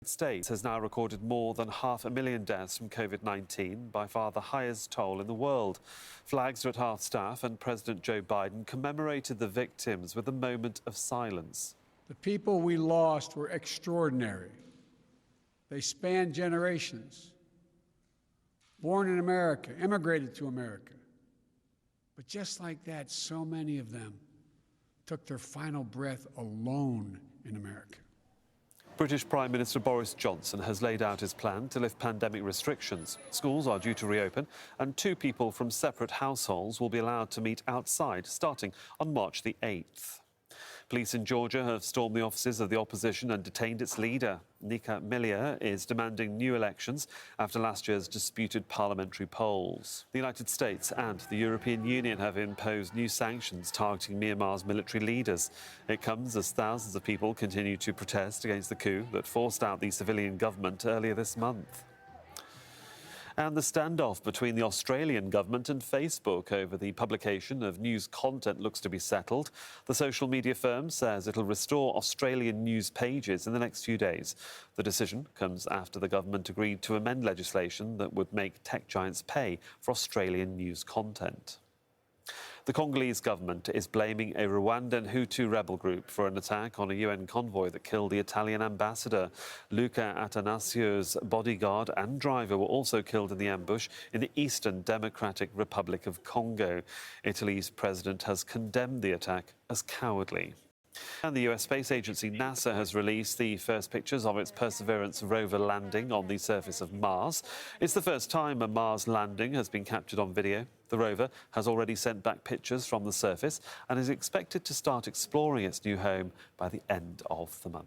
States has now recorded more than 500,000 deaths from COVID-19, by far the highest toll in the world. Flags are at half-staff and President Joe Biden commemorated the victims with a moment of silence. The people we lost were extraordinary. They spanned generations. Born in America, immigrated to America. But just like that, so many of them took their final breath alone in America. British Prime Minister Boris Johnson has laid out his plan to lift pandemic restrictions. Schools are due to reopen and 2 people from separate households will be allowed to meet outside, starting on March the 8th. Police in Georgia have stormed the offices of the opposition and detained its leader. Nika Melia is demanding new elections after last year's disputed parliamentary polls. The United States and the European Union have imposed new sanctions targeting Myanmar's military leaders. It comes as thousands of people continue to protest against the coup that forced out the civilian government earlier this month. And the standoff between the Australian government and Facebook over the publication of news content looks to be settled. The social media firm says it'll restore Australian news pages in the next few days. The decision comes after the government agreed to amend legislation that would make tech giants pay for Australian news content. The Congolese government is blaming a Rwandan Hutu rebel group for an attack on a UN convoy that killed the Italian ambassador. Luca Attanasio's bodyguard and driver were also killed in the ambush in the Eastern Democratic Republic of Congo. Italy's president has condemned the attack as cowardly. And the US space agency NASA has released the first pictures of its Perseverance rover landing on the surface of Mars. It's the first time a Mars landing has been captured on video. The rover has already sent back pictures from the surface and is expected to start exploring its new home by the end of the month.